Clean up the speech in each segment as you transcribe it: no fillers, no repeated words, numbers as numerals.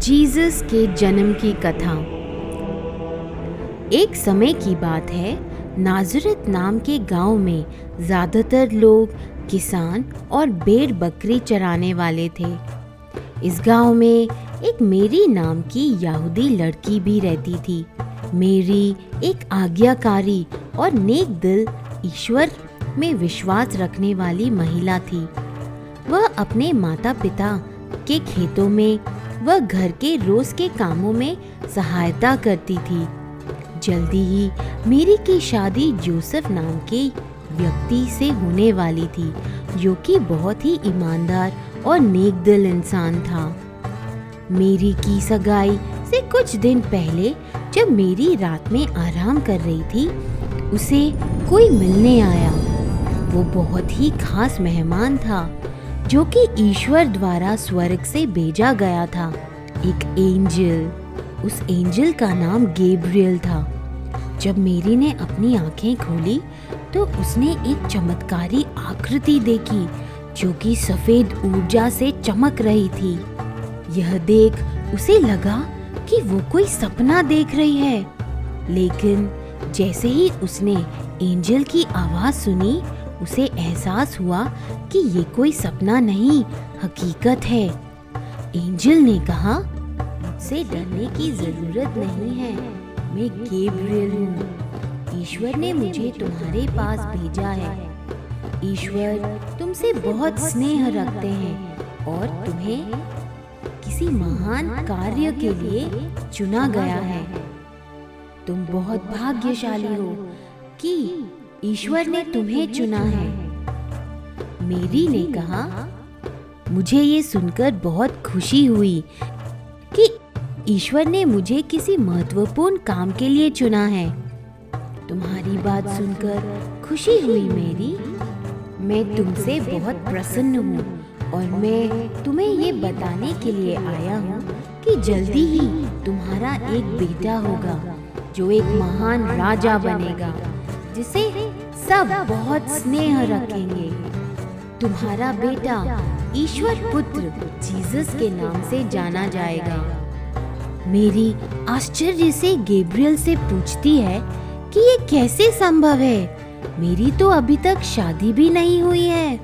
Jesus के जन्म की कथा। एक समय की बात है, नाज़रेत नाम के गांव में ज़्यादातर लोग किसान और भेड़ बकरी चराने वाले थे। इस गांव में एक मेरी नाम की यहूदी लड़की भी रहती थी। मेरी एक आज्ञाकारी और नेक दिल ईश्वर में विश्वास रखने वाली महिला थी। वह अपने माता पिता के खेतों में वह घर के रोज के कामों में सहायता करती थी। जल्दी ही मेरी की शादी जोसेफ नाम के व्यक्ति से होने वाली थी, जो कि बहुत ही ईमानदार और नेक दिल इंसान था। मेरी की सगाई से कुछ दिन पहले जब मेरी रात में आराम कर रही थी, उसे कोई मिलने आया। वो बहुत ही खास मेहमान था, जो कि ईश्वर द्वारा स्वर्ग से भेजा गया था, एक एंजल। उस एंजल का नाम गैब्रियल था। जब मेरी ने अपनी आंखें खोली तो उसने एक चमत्कारी आकृति देखी, जो कि सफेद ऊर्जा से चमक रही थी। यह देख उसे लगा कि वो कोई सपना देख रही है, लेकिन जैसे ही उसने एंजल की आवाज सुनी, उसे एहसास हुआ कि ये कोई सपना नहीं, हकीकत है। एंजल ने कहा, मुझसे डरने की जरूरत नहीं है, मैं गैब्रियल हूँ। ईश्वर ने मुझे तुम्हारे पास भेजा है। ईश्वर तुमसे बहुत स्नेह रखते हैं और तुम्हें किसी महान कार्य के लिए चुना गया है। तुम बहुत भाग्यशाली हो कि ईश्वर ने तुम्हें चुना है। मेरी ने कहा, मुझे ये सुनकर बहुत खुशी हुई कि ईश्वर ने मुझे किसी महत्वपूर्ण काम के लिए चुना है। तुम्हारी बात सुनकर खुशी हुई मेरी। मैं तुमसे बहुत प्रसन्न हूँ और मैं तुम्हें ये बताने के लिए आया हूँ कि जल्दी ही तुम्हारा एक बेटा होगा, जो एक महान राजा बनेगा, जिसे सब बहुत स्नेह रखेंगे। तुम्हारा बेटा ईश्वर पुत्र जीसस के नाम से जाना जाएगा। मेरी आश्चर्य से गैब्रियल से पूछती है कि ये कैसे संभव है, मेरी तो अभी तक शादी भी नहीं हुई है।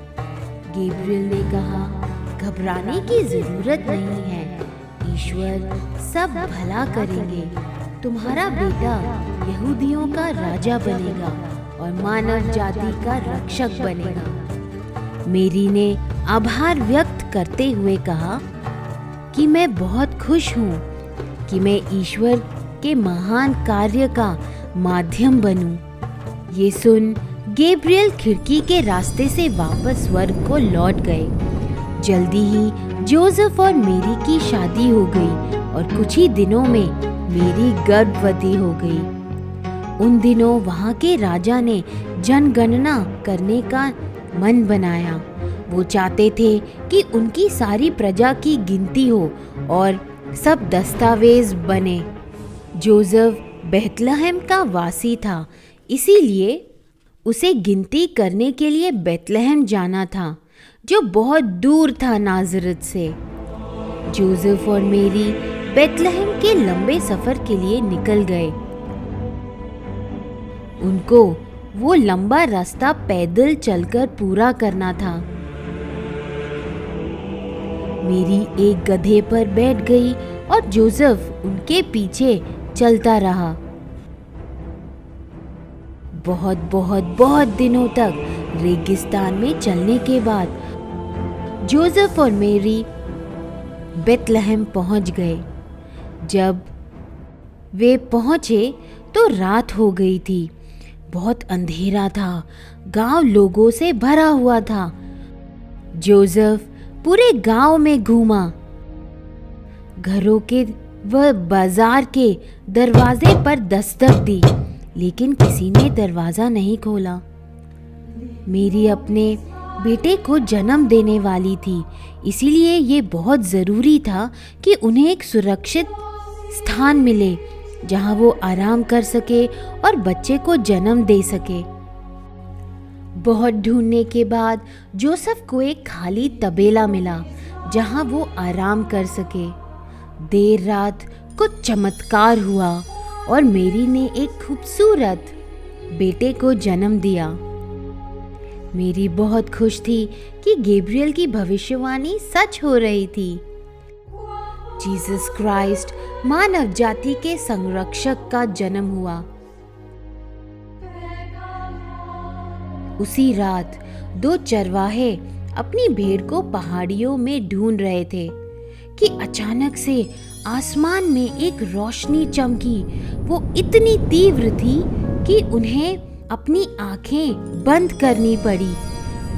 गैब्रियल ने कहा, घबराने की जरूरत नहीं है, ईश्वर सब भला करेंगे। तुम्हारा बेटा यहूदियों का राजा बनेगा और मानव जाति का रक्षक बनेगा। मेरी ने आभार व्यक्त करते हुए कहा कि मैं बहुत खुश हूँ कि मैं ईश्वर के महान कार्य का माध्यम बनूं। ये सुन गैब्रियल खिड़की के रास्ते से वापस स्वर्ग को लौट गए। जल्दी ही जोसेफ और मेरी की शादी हो गई और कुछ ही दिनों में मेरी गर्भवती हो गई। उन दिनों वहाँ के राजा ने जनगणना करने का मन बनाया। वो चाहते थे कि उनकी सारी प्रजा की गिनती हो और सब दस्तावेज बने। जोसेफ बेथलहम का वासी था, इसीलिए उसे गिनती करने के लिए बेथलहम जाना था, जो बहुत दूर था नाज़रेत से। जोसेफ और मेरी बेथलहम के लंबे सफर के लिए निकल गए। उनको वो लंबा रास्ता पैदल चलकर पूरा करना था। मेरी एक गधे पर बैठ गई और जोसेफ उनके पीछे चलता रहा। बहुत बहुत बहुत दिनों तक रेगिस्तान में चलने के बाद जोसेफ और मेरी बेथलहम पहुंच गए। जब वे पहुंचे तो रात हो गई थी। बहुत अंधेरा था, गांव लोगों से भरा हुआ था। जोसेफ पूरे गांव में घूमा, घरों के व बाजार के दरवाजे पर दस्तक दी, लेकिन किसी ने दरवाजा नहीं खोला। मेरी अपने बेटे को जन्म देने वाली थी, इसीलिए ये बहुत ज़रूरी था कि उन्हें एक सुरक्षित स्थान मिले जहां वो आराम कर सके और बच्चे को जन्म दे सके। बहुत ढूंढने के बाद जोसेफ को एक खाली तबेला मिला जहां वो आराम कर सके। देर रात कुछ चमत्कार हुआ और मेरी ने एक खूबसूरत बेटे को जन्म दिया। मेरी बहुत खुश थी कि गैब्रियल की भविष्यवाणी सच हो रही थी। जीसस क्राइस्ट मानव जाति के संरक्षक का जन्म हुआ। उसी रात दो चरवाहे अपनी भेड़ को पहाड़ियों में ढूंढ रहे थे कि अचानक से आसमान में एक रोशनी चमकी। वो इतनी तीव्र थी कि उन्हें अपनी आंखें बंद करनी पड़ी।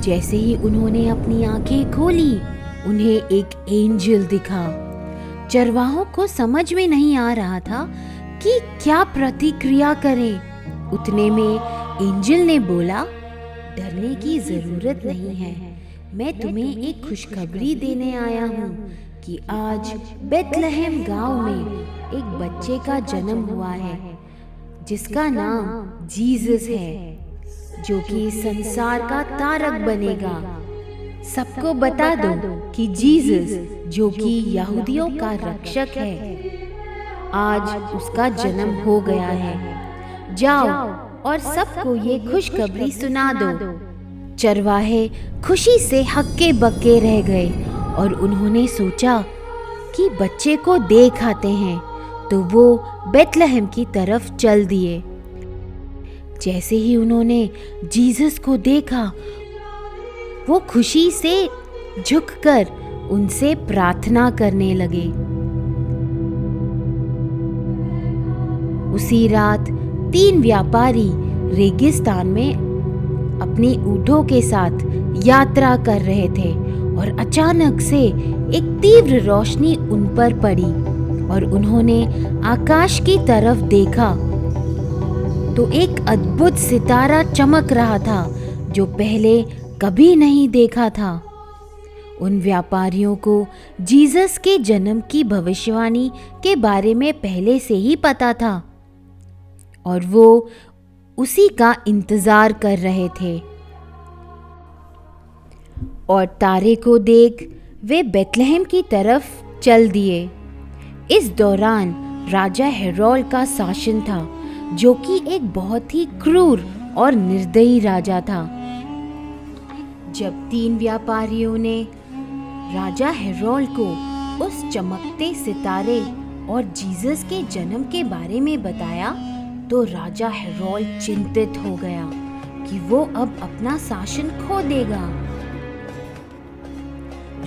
जैसे ही उन्होंने अपनी आंखें खोली, उन्हें एक एंजल दिखा। चरवाहों को समझ में नहीं आ रहा था कि क्या प्रतिक्रिया करें। उतने में एंजल ने बोला, डरने की जरूरत नहीं है, मैं तुम्हें एक खुशखबरी देने आया हूँ कि आज बेथलेहम गांव में एक बच्चे का जन्म हुआ है जिसका नाम जीसस है, जो कि संसार का तारक बनेगा। सबको बता दो कि जीसस, जो कि यहूदियों का रक्षक है, आज उसका जन्म हो गया है। जाओ और सबको ये खुशखबरी सुना दो। चरवाहे खुशी से हक्के बक्के रह गए और उन्होंने सोचा कि बच्चे को देख आते हैं, तो वो बेथलेहम की तरफ चल दिए। जैसे ही उन्होंने जीसस को देखा, वो खुशी से झुककर उनसे प्रार्थना करने लगे। उसी रात 3 व्यापारी रेगिस्तान में अपनी ऊँटों के साथ यात्रा कर रहे थे और अचानक से एक तीव्र रोशनी उन पर पड़ी और उन्होंने आकाश की तरफ देखा तो एक अद्भुत सितारा चमक रहा था जो पहले कभी नहीं देखा था। उन व्यापारियों को जीसस के जन्म की भविष्यवाणी के बारे में पहले से ही पता था और वो उसी का इंतजार कर रहे थे। और तारे को देख वे बेथलेहम की तरफ चल दिए। इस दौरान राजा हेरोद का शासन था, जो कि एक बहुत ही क्रूर और निर्दयी राजा था। जब 3 व्यापारियों ने राजा हेरोद को उस चमकते सितारे और जीसस के जन्म के बारे में बताया, तो राजा हेरोद चिंतित हो गया कि वो अब अपना शासन खो देगा।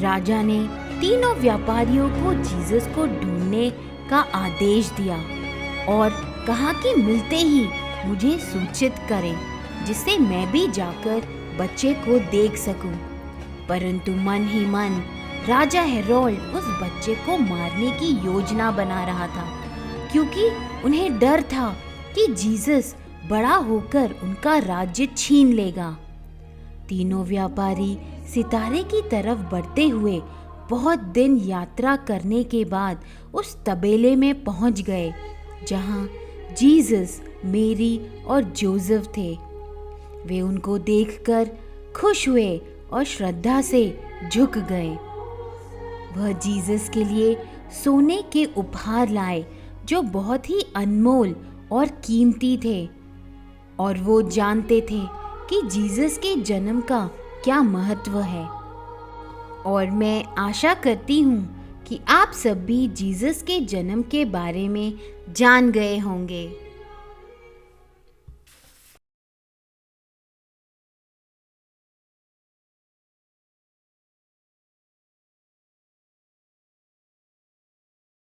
राजा ने तीनों व्यापारियों को जीसस को ढूंढने का आदेश दिया और कहा कि मिलते ही मुझे सूचित करें, जिससे मैं भी जाकर बच्चे को देख सकूं। परंतु मन ही मन राजा हेरोद उस बच्चे को मारने की योजना बना रहा था, क्योंकि उन्हें डर था कि जीसस बड़ा होकर उनका राज्य छीन लेगा। तीनों व्यापारी सितारे की तरफ बढ़ते हुए बहुत दिन यात्रा करने के बाद उस तबेले में पहुंच गए, जहां जीसस, मेरी और जोसेफ थे। वे उनको देखकर खुश हुए और श्रद्धा से झुक गए। वह जीसस के लिए सोने के उपहार लाए, जो बहुत ही अनमोल और कीमती थे, और वो जानते थे कि जीसस के जन्म का क्या महत्व है। और मैं आशा करती हूँ कि आप सब भी जीसस के जन्म के बारे में जान गए होंगे।